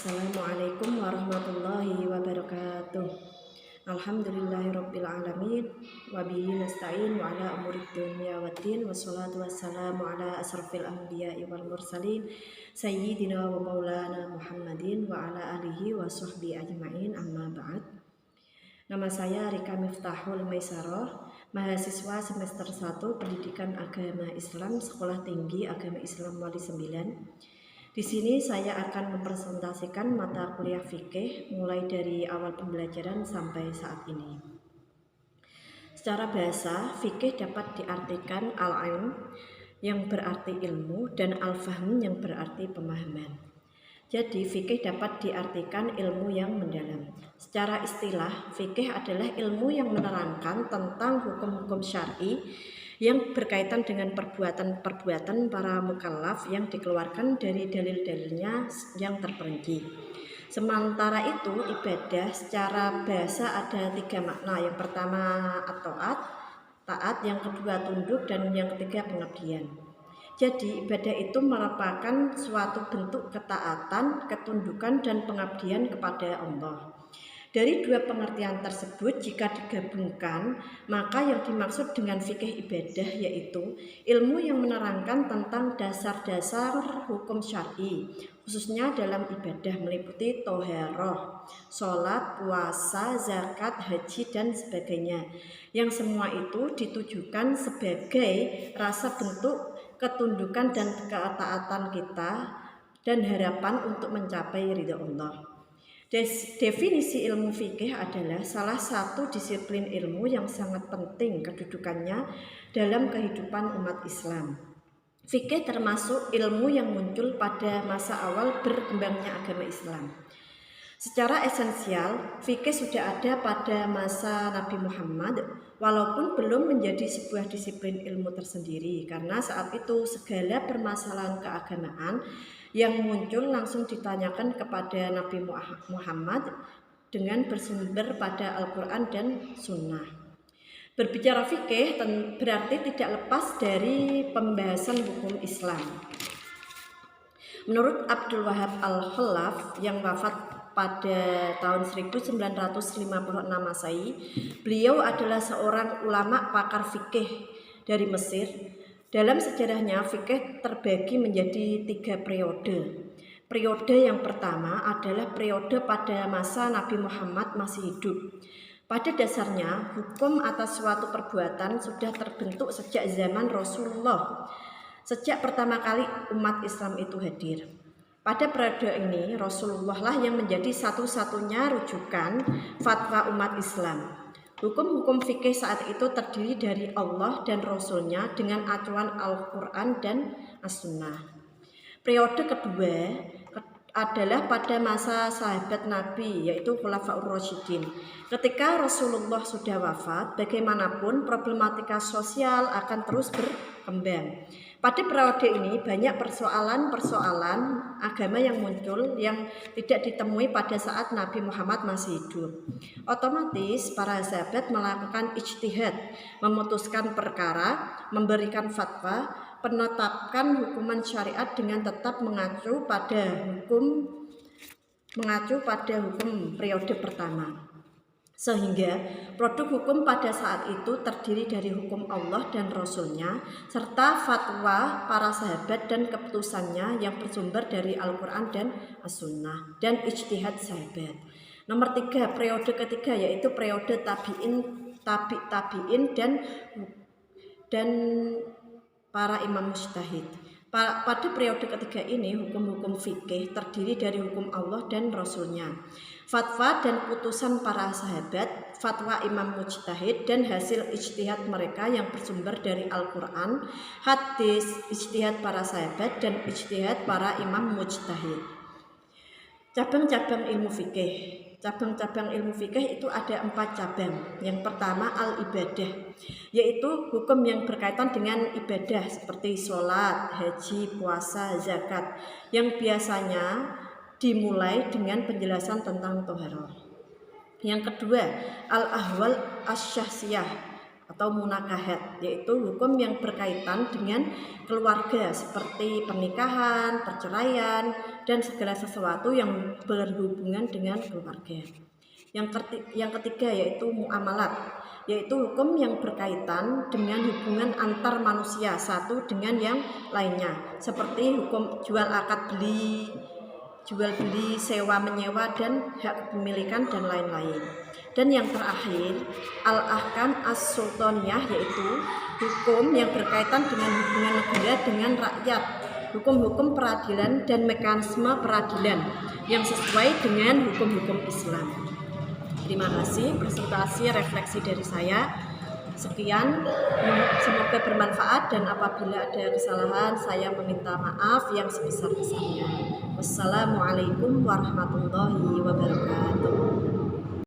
Assalamualaikum warahmatullahi wabarakatuh. Alhamdulillahirrabbilalamin. Wabihi nasta'in wa ala umurid dunya waddin. Wassalatu wassalamu ala asrafil anbiya'i wal mursalin Sayyidina wa maulana Muhammadin wa ala alihi wa sahbihi ajma'in, amma ba'd. Nama saya Rika Miftahul Maisarah, mahasiswa semester 1 Pendidikan Agama Islam Sekolah Tinggi Agama Islam Wali 9. Di sini saya akan mempresentasikan mata kuliah fikih mulai dari awal pembelajaran sampai saat ini. Secara bahasa, fikih dapat diartikan al-ilm yang berarti ilmu dan al-fahm yang berarti pemahaman. Jadi fikih dapat diartikan ilmu yang mendalam. Secara istilah, fikih adalah ilmu yang menerangkan tentang hukum-hukum syar'i yang berkaitan dengan perbuatan-perbuatan para mukallaf yang dikeluarkan dari dalil-dalilnya yang terperinci. Sementara itu, ibadah secara bahasa ada 3 makna. Yang pertama taat, yang kedua tunduk, dan yang ketiga pengabdian. Jadi ibadah itu merupakan suatu bentuk ketaatan, ketundukan, dan pengabdian kepada Allah. Dari dua pengertian tersebut, jika digabungkan, maka yang dimaksud dengan fikih ibadah yaitu ilmu yang menerangkan tentang dasar-dasar hukum syar'i, khususnya dalam ibadah meliputi toharoh, sholat, puasa, zakat, haji, dan sebagainya. Yang semua itu ditujukan sebagai rasa bentuk ketundukan dan ketaatan kita dan harapan untuk mencapai ridha Allah. Definisi ilmu fikih adalah salah satu disiplin ilmu yang sangat penting kedudukannya dalam kehidupan umat Islam. Fikih termasuk ilmu yang muncul pada masa awal berkembangnya agama Islam. Secara esensial, fikih sudah ada pada masa Nabi Muhammad, walaupun belum menjadi sebuah disiplin ilmu tersendiri, karena saat itu segala permasalahan keagamaan yang muncul langsung ditanyakan kepada Nabi Muhammad dengan bersumber pada Al-Quran dan Sunnah. Berbicara fikih berarti tidak lepas dari pembahasan hukum Islam. Menurut Abdul Wahab Al-Khalaf yang wafat pada tahun 1956 Masehi, beliau adalah seorang ulama pakar fikih dari Mesir. Dalam sejarahnya, fikih terbagi menjadi 3 periode. Periode yang pertama adalah periode pada masa Nabi Muhammad masih hidup. Pada dasarnya, hukum atas suatu perbuatan sudah terbentuk sejak zaman Rasulullah, sejak pertama kali umat Islam itu hadir. Pada periode ini, Rasulullah lah yang menjadi satu-satunya rujukan fatwa umat Islam. Hukum-hukum fikih saat itu terdiri dari Allah dan Rasulnya dengan acuan Al-Quran dan As-Sunnah. Periode kedua adalah pada masa sahabat Nabi, yaitu Khulafaur Rasyidin. Ketika Rasulullah sudah wafat, bagaimanapun problematika sosial akan terus berkembang. Pada periode ini banyak persoalan-persoalan agama yang muncul yang tidak ditemui pada saat Nabi Muhammad masih hidup. Otomatis para sahabat melakukan ijtihad, memutuskan perkara, memberikan fatwa, menetapkan hukuman syariat dengan tetap mengacu pada hukum periode pertama. Sehingga produk hukum pada saat itu terdiri dari hukum Allah dan Rasulnya serta fatwa para sahabat dan keputusannya yang bersumber dari Al-Quran dan As-Sunnah dan ijtihad sahabat. Nomor 3, periode ketiga yaitu periode tabi'in dan para imam mujtahid. Pada periode ketiga ini, hukum-hukum fikih terdiri dari hukum Allah dan Rasulnya, fatwa dan putusan para sahabat, fatwa imam mujtahid dan hasil ijtihad mereka yang bersumber dari Al-Quran, hadis, ijtihad para sahabat, dan ijtihad para imam mujtahid. Cabang-cabang ilmu fikih. Cabang-cabang ilmu fikih itu ada 4 cabang. Yang pertama al-ibadah, yaitu hukum yang berkaitan dengan ibadah seperti sholat, haji, puasa, zakat, yang biasanya dimulai dengan penjelasan tentang toharoh. Yang kedua al-ahwal asy-syakhsiyah, atau munakahat, yaitu hukum yang berkaitan dengan keluarga seperti pernikahan, perceraian, dan segala sesuatu yang berhubungan dengan keluarga. Yang ketiga yaitu muamalat, yaitu hukum yang berkaitan dengan hubungan antar manusia satu dengan yang lainnya, seperti hukum jual akad beli, sewa menyewa, dan hak kepemilikan dan lain-lain. Dan yang terakhir, al-ahkam as-sultaniyah, yaitu hukum yang berkaitan dengan hubungan negara dengan rakyat, hukum-hukum peradilan dan mekanisme peradilan yang sesuai dengan hukum-hukum Islam. Terima kasih presentasi refleksi dari saya. Sekian, semoga bermanfaat, dan apabila ada kesalahan saya meminta maaf yang sebesar-besarnya. Wassalamualaikum warahmatullahi wabarakatuh.